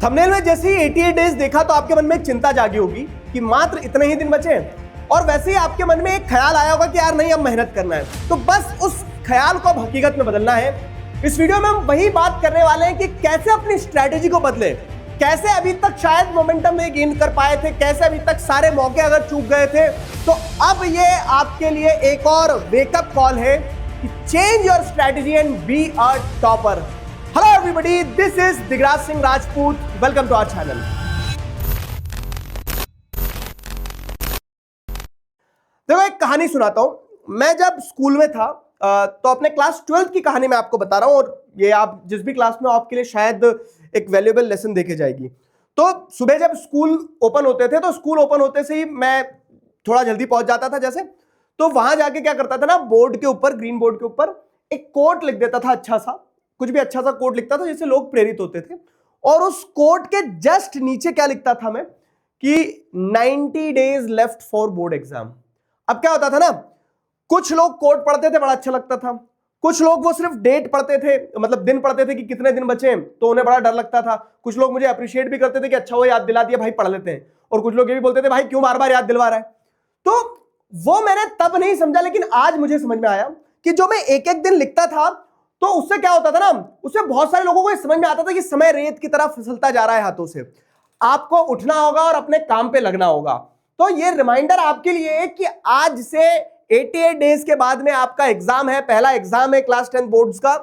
Thumbnail में जैसे ही 88 days देखा तो आपके मन में एक चिंता जागी होगी कि मात्र इतने ही दिन बचे हैं, और वैसे ही आपके मन में एक ख्याल आया होगा कि यार नहीं, अब मेहनत करना है। तो बस उस ख्याल को अब हकीकत में बदलना है। इस वीडियो में हम वही बात करने वाले हैं कि कैसे अपनी स्ट्रैटेजी को बदले, कैसे अभी तक शायद मोमेंटम में गेन कर पाए थे, कैसे अभी तक सारे मौके अगर चूक गए थे, तो अब ये आपके लिए एक और वेकअप कॉल है कि change your strategy and be a topper. Hello everybody, this is Digraj Singh Rajput, welcome to our channel. देखो, एक कहानी सुनाता हूं। मैं जब स्कूल में था तो अपने क्लास 12th की कहानी मैं आपको बता रहा हूं, और ये आप जिस भी क्लास में हो आपके लिए शायद एक वैल्यूएबल लेसन देके जाएगी। तो सुबह जब स्कूल ओपन होते थे तो स्कूल ओपन होते से ही मैं थोड़ा जल्दी पहुंच जाता था, जैसे तो वहां जाके क्या करता था ना, बोर्ड के ऊपर, ग्रीन बोर्ड के ऊपर एक कोट लिख देता था, अच्छा सा कुछ भी अच्छा सा कोट लिखता था जिससे लोग प्रेरित होते थे। और उस कोट के जस्ट नीचे क्या लिखता था मैं कि 90 days left for board exam. अब क्या होता था ना, कुछ लोग कोट पढ़ते थे, बड़ा अच्छा लगता था। कुछ लोग वो सिर्फ डेट पढ़ते थे, मतलब दिन पढ़ते थे कि कितने दिन बचे, तो उन्हें बड़ा डर लगता था। कुछ लोग मुझे अप्रिशिएट भी करते थे कि अच्छा वो याद दिला दिया भाई, पढ़ लेते हैं। और कुछ लोग ये भी बोलते थे भाई क्यों बार बार याद दिलवा रहा है। तो वो मैंने तब नहीं समझा, लेकिन आज मुझे समझ में आया कि जो मैं एक एक दिन लिखता था तो उससे क्या होता था ना, उससे बहुत सारे लोगों को समझ में आता था कि समय रेत की तरह फिसलता जा रहा है हाथों से। आपको उठना होगा और अपने काम पे लगना होगा। तो ये रिमाइंडर आपके लिए है कि आज से 88 डेज के बाद में आपका एग्जाम है, पहला एग्जाम है क्लास 10 बोर्ड्स का।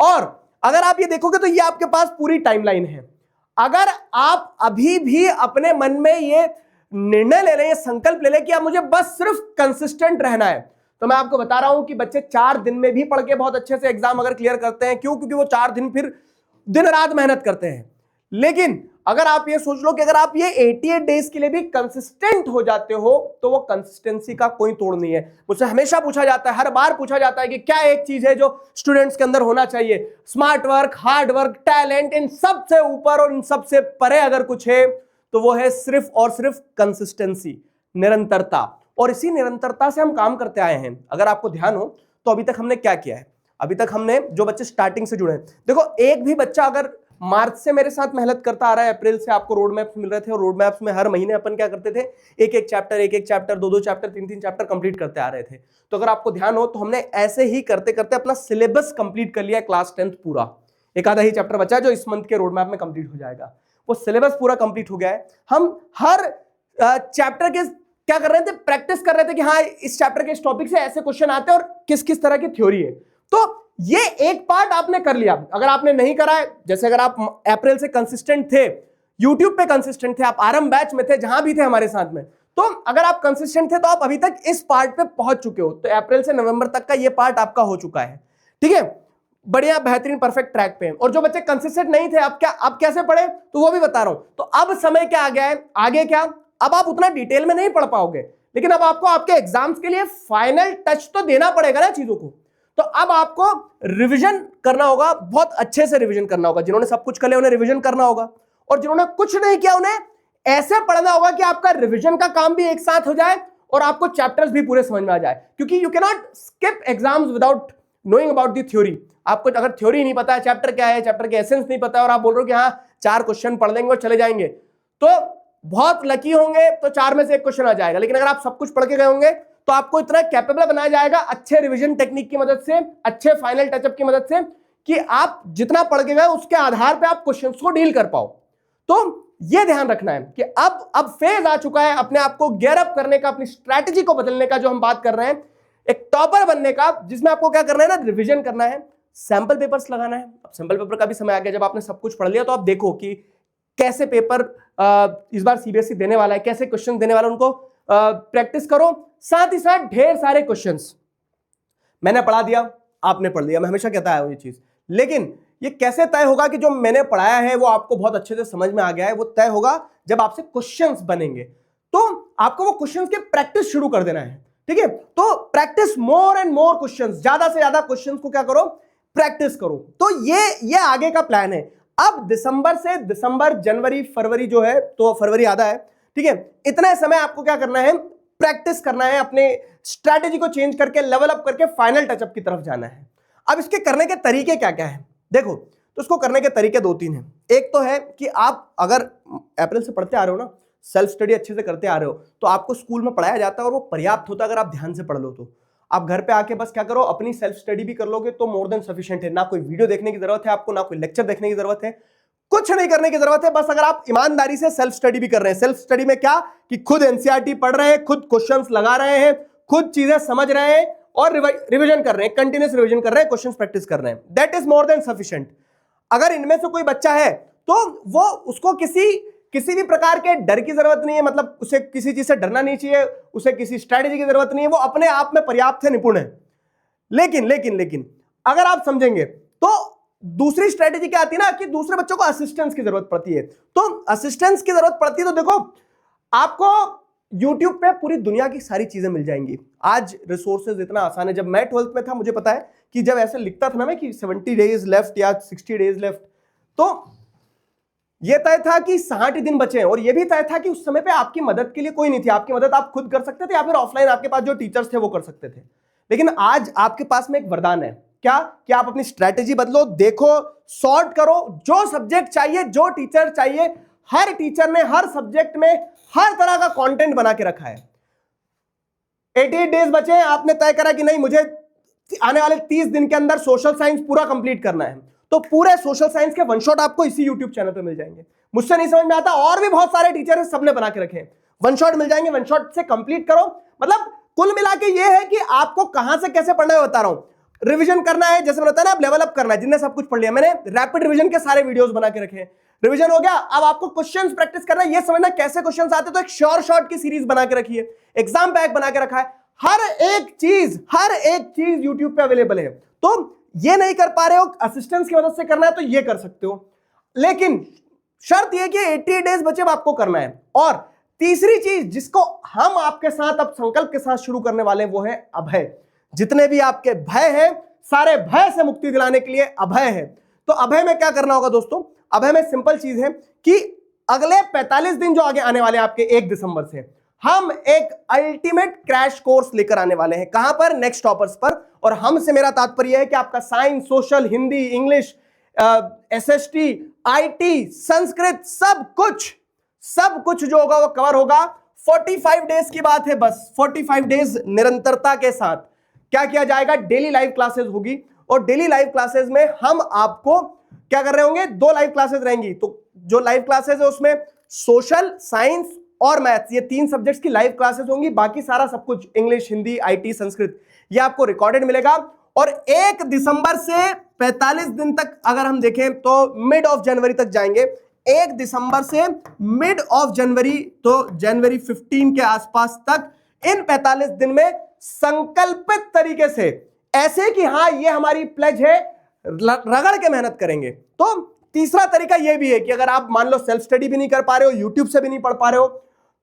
और अगर आप ये देखोगे तो ये आपके पास पूरी टाइमलाइन है। अगर आप अभी भी अपने मन में ये निर्णय ले लें, ये संकल्प ले लें कि आप मुझे बस सिर्फ कंसिस्टेंट रहना है, तो मैं आपको बता रहा हूं कि बच्चे 4 दिन में भी पढ़ के बहुत अच्छे से एग्जाम अगर क्लियर करते हैं। क्यों? क्योंकि वो 4 दिन फिर दिन रात मेहनत करते हैं। लेकिन अगर आप ये सोच लो कि अगर आप ये 88 डेज के लिए भी कंसिस्टेंट हो जाते हो तो वो कंसिस्टेंसी का कोई तोड़ नहीं है। मुझसे हमेशा पूछा जाता है, हर बार पूछा जाता है कि क्या एक चीज है जो स्टूडेंट्स के अंदर होना चाहिए। Smart work, hard work, talent, इन सबसे ऊपर और इन सबसे परे अगर कुछ है तो वो है सिर्फ और सिर्फ कंसिस्टेंसी, निरंतरता। और इसी निरंतरता से हम काम करते आए हैं। अगर आपको ध्यान हो तो अभी तक हमने क्या किया है, अभी तक हमने जो बच्चे स्टार्टिंग से जुड़े हैं, देखो एक भी बच्चा अगर मार्च से मेरे साथ मेहनत करता आ रहा है, अप्रैल से आपको रोड मैप्स मिल रहे थे, और रोड मैप्स में हर महीने अपन क्या करते थे, एक एक चैप्टर, दो चैप्टर, तीन चैप्टर कंप्लीट करते आ रहे थे। तो अगर आपको ध्यान हो तो हमने ऐसे ही करते करते अपना सिलेबस कंप्लीट कर लिया क्लास 10th पूरा। एक आधा ही चैप्टर बचा है जो इस मंथ के रोड मैप में कंप्लीट हो जाएगा। वो सिलेबस पूरा कंप्लीट हो गया है। हम हर चैप्टर के क्या कर रहे थे, प्रैक्टिस कर रहे थे कि हाँ इस चैप्टर के इस टॉपिक से ऐसे क्वेश्चन आते हैं और किस किस तरह की थ्योरी है। तो ये एक पार्ट आपने कर लिया। अगर आपने नहीं करा है, जैसे अगर आप अप्रैल से कंसिस्टेंट थे, यूट्यूब पे कंसिस्टेंट थे, आप आरएम बैच में थे, जहां भी थे हमारे साथ में, तो अगर आप कंसिस्टेंट थे तो आप अभी तक इस पार्ट पे पहुंच चुके हो। तो अप्रैल से नवंबर तक का ये पार्ट आपका हो चुका है। ठीक है, बढ़िया, बेहतरीन, परफेक्ट ट्रैक पे। और जो बच्चे कंसिस्टेंट नहीं थे, आप कैसे पढ़े तो वो भी बता रहा हूं। तो अब समय क्या आ गया है, आगे क्या, अब आप उतना डिटेल में नहीं पढ़ पाओगे, लेकिन अब आपको आपके एग्जाम्स के लिए फाइनल टच तो देना पड़ेगा ना चीजों को। तो अब आपको रिवीजन करना होगा, बहुत अच्छे से रिवीजन करना होगा। जिन्होंने सब कुछ कर लिया उन्हें रिवीजन करना होगा, और जिन्होंने कुछ नहीं किया उन्हें ऐसे पढ़ना होगा कि आपका रिवीजन का काम भी एक साथ हो जाए और आपको चैप्टर्स भी पूरे समझ में आ जाए। क्योंकि you can not skip exams without knowing about the theory. आपको अगर थ्योरी नहीं पता है, चैप्टर क्या है, चैप्टर के एसेंस नहीं पता है, और आप बोल रहे हो कि हाँ 4 क्वेश्चन पढ़ लेंगे और चले जाएंगे, तो बहुत लकी होंगे तो 4 में से एक क्वेश्चन आ जाएगा। लेकिन अगर आप सब कुछ पढ़ के गए होंगे तो आपको इतना कैपेबल बनाया जाएगा अच्छे रिवीजन टेक्निक की मदद से, अच्छे फाइनल टचअप की मदद से, कि आप जितना पढ़ के गए उसके आधार पे आप क्वेश्चंस को डील कर पाओ। तो यह ध्यान रखना है कि अब फेज आ चुका है अपने आप को गियर अप करने का, अपनी स्ट्रैटेजी को बदलने का, जो हम बात कर रहे हैं एक टॉपर बनने का, जिसमें आपको क्या करना है ना, रिवीजन करना है, सैंपल पेपर्स लगाना है। अब सैंपल पेपर का भी समय आ गया। जब आपने सब कुछ पढ़ लिया तो आप देखो कि कैसे पेपर इस बार सीबीएसई देने वाला है, कैसे क्वेश्चन देने वाला है, उनको प्रैक्टिस करो। साथ ही साथ ढेर सारे क्वेश्चंस मैंने पढ़ा दिया, आपने पढ़ लिया, मैं हमेशा कहता है ये चीज। लेकिन ये कैसे तय होगा कि जो मैंने पढ़ाया है वो आपको बहुत अच्छे से समझ में आ गया है? वो तय होगा जब आपसे क्वेश्चंस बनेंगे। तो आपको वो क्वेश्चंस के प्रैक्टिस शुरू कर देना है। ठीक है, तो practice more and more questions, ज्यादा से ज्यादा क्वेश्चंस को क्या करो, प्रैक्टिस करो। तो ये आगे का प्लान है। अब दिसंबर, जनवरी, फरवरी जो है, तो फरवरी आधा है, ठीक है, इतना समय आपको क्या करना है, प्रैक्टिस करना है, अपने स्ट्रैटेजी को चेंज करके, लेवल अप करके फाइनल टचअप की तरफ जाना है। अब इसके करने के तरीके क्या क्या है देखो। तो उसको करने के तरीके 2-3 हैं। एक तो है कि आप अगर अप्रैल से पढ़ते आ रहे हो ना, सेल्फ स्टडी अच्छे से करते आ रहे हो, तो आपको स्कूल में पढ़ाया जाता है और वो पर्याप्त होता है अगर आप ध्यान से पढ़ लो तो। आप घर पे आके बस क्या करो, अपनी सेल्फ स्टडी भी कर लोगे तो मोर देन सफिशिएंट है। ना कोई वीडियो देखने की जरूरत है आपको, ना कोई लेक्चर देखने की जरूरत है, कुछ नहीं करने की जरूरत है। बस अगर आप ईमानदारी से सेल्फ स्टडी भी कर रहे हैं, सेल्फ स्टडी में क्या कि खुद एनसीईआरटी पढ़ रहे हैं, खुद क्वेश्चंस लगा रहे हैं, खुद चीजें समझ रहे हैं और रिवीजन कर रहे हैं, कंटिन्यूस रिवीजन कर रहे हैं, क्वेश्चंस प्रैक्टिस कर रहे हैं, that is more than sufficient. अगर इनमें से कोई बच्चा है तो वो उसको किसी भी प्रकार के डर की जरूरत नहीं है, मतलब उसे किसी चीज से डरना नहीं चाहिए, उसे किसी स्ट्रेटेजी की जरूरत नहीं है, वो अपने आप में पर्याप्त है, निपुण है। लेकिन अगर आप समझेंगे तो दूसरी स्ट्रेटेजी क्या आती है ना कि दूसरे बच्चों को असिस्टेंस की जरूरत पड़ती है। तो असिस्टेंस की जरूरत पड़ती है तो देखो आपको YouTube पे पूरी दुनिया की सारी चीजें मिल जाएंगी। आज रिसोर्सेज इतना आसान है। जब मैं 12th में था मुझे पता है कि जब ऐसे लिखता था ना मैं कि 70 डेज लेफ्ट या 60 डेज लेफ्ट, तो ये तय था कि 60 दिन बचे हैं और ये भी तय था कि उस समय पे आपकी मदद के लिए कोई नहीं थी। आपकी मदद आप खुद कर सकते थे या फिर ऑफलाइन आपके पास जो टीचर्स थे वो कर सकते थे। लेकिन आज आपके पास में एक वरदान है, क्या कि आप अपनी स्ट्रेटेजी बदलो, देखो, सॉर्ट करो, जो सब्जेक्ट चाहिए, जो टीचर चाहिए, हर टीचर ने हर सब्जेक्ट में हर तरह का कंटेंट बना के रखा है। 88 डेज बचे हैं, आपने तय करा कि नहीं मुझे आने वाले 30 दिन के अंदर सोशल साइंस पूरा कंप्लीट करना है, तो पूरे सोशल साइंस के वन शॉट आपको इसी यूट्यूब चैनल पे मिल जाएंगे। मुझसे नहीं समझ में आता, और भी बहुत सारे टीचर हैं, सबने बना के रखे हैं, वन शॉट मिल जाएंगे, वन शॉट से कंप्लीट करो। मतलब कुल मिला के ये है कि आपको कहां से कैसे पढ़ना है बता रहा हूं। रिवीजन करना है, जैसे मैंने बताया ना, आप लेवल अप करना है। जिनने सब कुछ पढ़ लिया, मैंने रैपिड रिवीजन के सारे वीडियोस बना के रखे हैं। रिवीजन हो गया, अब आपको क्वेश्चंस प्रैक्टिस करना है, ये समझना कैसे क्वेश्चंस आते हैं, तो एक श्योर शॉट की सीरीज बना के रखी है, एग्जाम पैक बना के रखा है। हर एक चीज यूट्यूब पे अवेलेबल है। तो ये नहीं कर पा रहे हो, असिस्टेंस की मदद से करना है तो ये कर सकते हो, लेकिन शर्त ये कि 88 डेज बचे आपको करना है। और तीसरी चीज जिसको हम आपके साथ अब संकल्प के साथ शुरू करने वाले हैं वो है अभय। जितने भी आपके भय हैं, सारे भय से मुक्ति दिलाने के लिए अभय है। तो अभय में क्या करना होगा दोस्तों? अभय में सिंपल चीज है कि अगले 45 दिन जो आगे आने वाले आपके 1 दिसंबर से हम एक अल्टीमेट क्रैश कोर्स लेकर आने वाले हैं। कहां पर? नेक्स्ट टॉपर्स पर। और हम से मेरा तात्पर्य है कि आपका science, social, Hindi, English, SST, IT, Sanskrit, सब कुछ जो होगा वो कवर होगा। 45 डेज की बात है, बस 45 डेज निरंतरता के साथ क्या किया जाएगा? डेली लाइव क्लासेस होगी, और डेली लाइव क्लासेस में हम आपको क्या कर रहे होंगे? 2 लाइव क्लासेस रहेंगी। तो जो लाइव क्लासेस है उसमें सोशल, साइंस और मैथ्स, ये 3 सब्जेक्ट्स की लाइव क्लासेस होंगी। बाकी सारा सब कुछ इंग्लिश, हिंदी, आईटी, संस्कृत, ये आपको रिकॉर्डेड मिलेगा। और 1 दिसंबर से 45 दिन तक अगर हम देखें तो मिड ऑफ जनवरी तक जाएंगे। 1 दिसंबर से मिड ऑफ जनवरी, तो जनवरी 15 के आसपास तक, इन 45 दिन में संकल्पित तरीके से, ऐसे कि हाँ ये हमारी प्लेज है, रगड़ के मेहनत करेंगे। तो तीसरा तरीका यह भी है कि अगर आप मान लो सेल्फ स्टडी भी नहीं कर पा रहे हो, यूट्यूब से भी नहीं पढ़ पा रहे हो,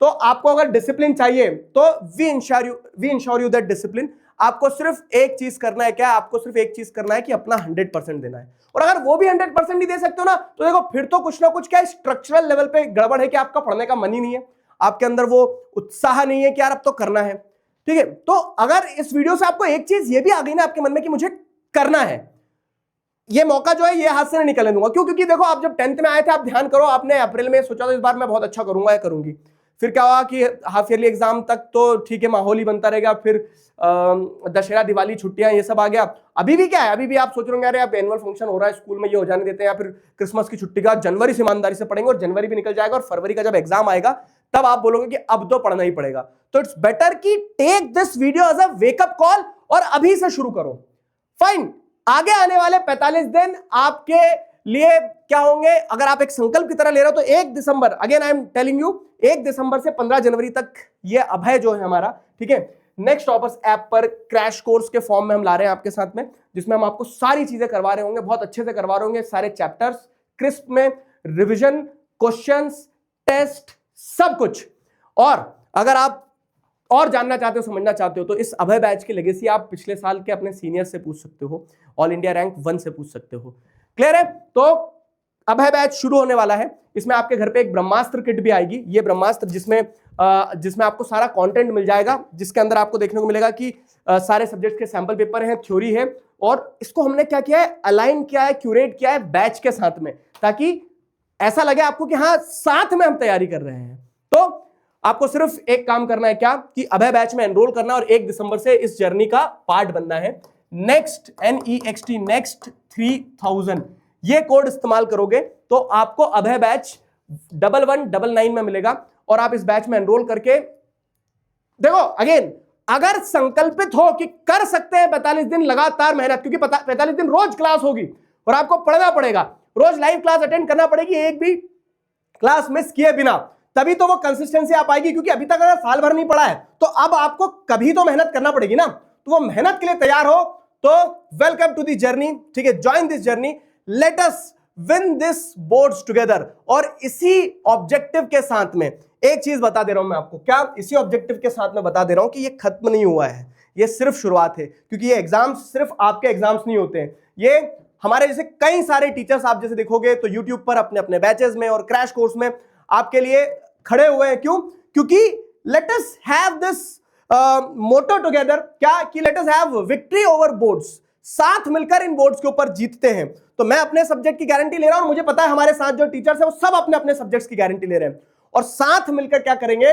तो आपको अगर डिसिप्लिन चाहिए तो we ensure you that discipline. आपको सिर्फ एक चीज करना है, क्या? आपको सिर्फ एक चीज करना है कि अपना 100% देना है। और अगर वो भी 100% नहीं दे सकते हो ना, तो देखो फिर तो कुछ ना कुछ क्या स्ट्रक्चरल लेवल पे गड़बड़ है कि आपका पढ़ने का मन ही नहीं है, आपके अंदर वो उत्साह नहीं है कि यार अब तो करना है। ठीक है, तो अगर इस वीडियो से आपको एक चीज ये भी आ गई ना आपके मन में कि मुझे करना है, ये मौका जो है ये हाथ से नहीं निकलने दूंगा। क्यों? क्योंकि देखो आप जब 10th में आए थे, आप ध्यान करो, आपने अप्रैल में सोचा था इस बार मैं बहुत अच्छा करूंगा या करूंगी। फिर क्या हुआ कि हाफ ईयरली एग्जाम तक तो ठीक है, माहौल ही बनता रहेगा, फिर दशहरा, दिवाली, छुट्टियां, ये सब आ गया। अभी भी क्या है, अभी भी आप सोच रहे होंगे अरे आप एनुअल फंक्शन हो रहा है स्कूल में, ये हो जाने देते हैं, या फिर क्रिसमस की छुट्टी का जनवरी से ईमानदारी से पढ़ेंगे, और जनवरी भी निकल जाएगा, और फरवरी का जब एग्जाम आएगा तब आप बोलोगे कि अब तो पढ़ना ही पड़ेगा। तो इट्स बेटर कि take this video as a wake up call और अभी से शुरू करो। फाइन, आगे आने वाले 45 दिन आपके लिए क्या होंगे? अगर आप एक संकल्प की तरह ले रहे हो तो 1 दिसंबर, again I am telling you, 1 दिसंबर से 15 जनवरी तक ये अभय जो है हमारा, ठीक है, नेक्स्ट टॉपर्स ऐप पर क्रैश कोर्स के फॉर्म में हम ला रहे हैं आपके साथ में, जिसमें हम आपको सारी चीजें करवा रहे होंगे, बहुत अच्छे से करवा रहे होंगे, सारे चैप्टर्स क्रिस्प में, रिविजन, क्वेश्चंस, टेस्ट, सब कुछ। और अगर आप और जानना चाहते हो, समझना चाहते हो, तो इस अभय बैच की लेगेसी आप पिछले साल के अपने सीनियर से पूछ सकते हो, ऑल इंडिया रैंक 1 से पूछ सकते हो। क्लियर है? तो अभय बैच शुरू होने वाला है। इसमें आपके घर पे एक ब्रह्मास्त्र किट भी आएगी। ये ब्रह्मास्त्र जिसमें आपको सारा कंटेंट मिल जाएगा, जिसके अंदर आपको देखने को मिलेगा कि सारे सब्जेक्ट के सैंपल पेपर हैं, थ्योरी है, और इसको हमने क्या किया है, अलाइन किया है, क्यूरेट किया है बैच के साथ में, ताकि ऐसा लगे आपको कि हाँ साथ में हम तैयारी कर रहे हैं। तो आपको सिर्फ एक काम करना है, क्या कि अभय बैच में एनरोल करना और 1 दिसंबर से इस जर्नी का पार्ट बनना है। नेक्स्ट NEXT नेक्स्ट 3000 ये कोड इस्तेमाल करोगे तो आपको अभय बैच 1199 में मिलेगा और आप इस बैच में एनरोल करके देखो। अगेन, अगर संकल्पित हो कि कर सकते हैं 45 दिन लगातार मेहनत, क्योंकि 45 दिन रोज क्लास होगी और आपको पढ़ना पड़ेगा, रोज लाइव क्लास अटेंड करना पड़ेगी, एक भी क्लास मिस किए बिना, तभी तो वो कंसिस्टेंसी आ पाएगी। क्योंकि अभी तक अगर साल भर नहीं पढ़ा है तो अब आपको कभी तो मेहनत करना पड़ेगी ना। तो वो मेहनत के लिए तैयार हो तो वेलकम टू दी जर्नी, ठीक है, join this journey, let us win this boards together. और इसी ऑब्जेक्टिव के साथ में एक चीज बता दे रहा हूं मैं आपको, क्या इसी ऑब्जेक्टिव के साथ में बता दे रहा हूं कि ये खत्म नहीं हुआ है, ये सिर्फ शुरुआत है। क्योंकि ये एग्जाम्स सिर्फ आपके एग्जाम्स नहीं होते हैं, ये हमारे जैसे कई सारे टीचर्स आप जैसे देखोगे तो यूट्यूब पर अपने अपने बैचेस में और क्रैश कोर्स में आपके लिए खड़े हुए हैं। क्यों? क्योंकि let us have this motto together, क्या कि let us have victory over boards, साथ मिलकर इन बोर्ड्स के ऊपर जीतते हैं। तो मैं अपने सब्जेक्ट की गारंटी ले रहा हूं और मुझे पता है हमारे साथ जो टीचर्स हैं वो सब अपने अपने सब्जेक्ट्स की गारंटी ले रहे हैं, और साथ मिलकर क्या करेंगे,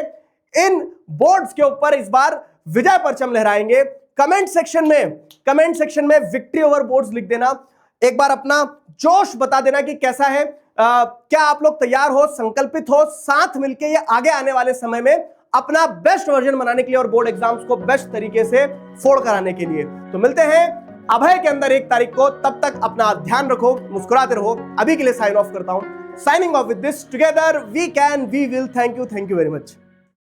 इन बोर्ड्स के ऊपर इस बार विजय परचम लहराएंगे। कमेंट सेक्शन में विक्ट्री ओवर बोर्ड्स लिख देना, एक बार अपना जोश बता देना कि कैसा है, क्या आप लोग तैयार हो, संकल्पित हो साथ मिलके ये आगे आने वाले समय में अपना बेस्ट वर्जन बनाने के लिए और बोर्ड एग्जाम्स को बेस्ट तरीके से फोड़ कराने के लिए। तो मिलते हैं अभय के अंदर 1 तारीख को, तब तक अपना ध्यान रखो, मुस्कुराते रहो। अभी के लिए साइन ऑफ करता हूं, signing off with this, together we can we will. Thank you very much.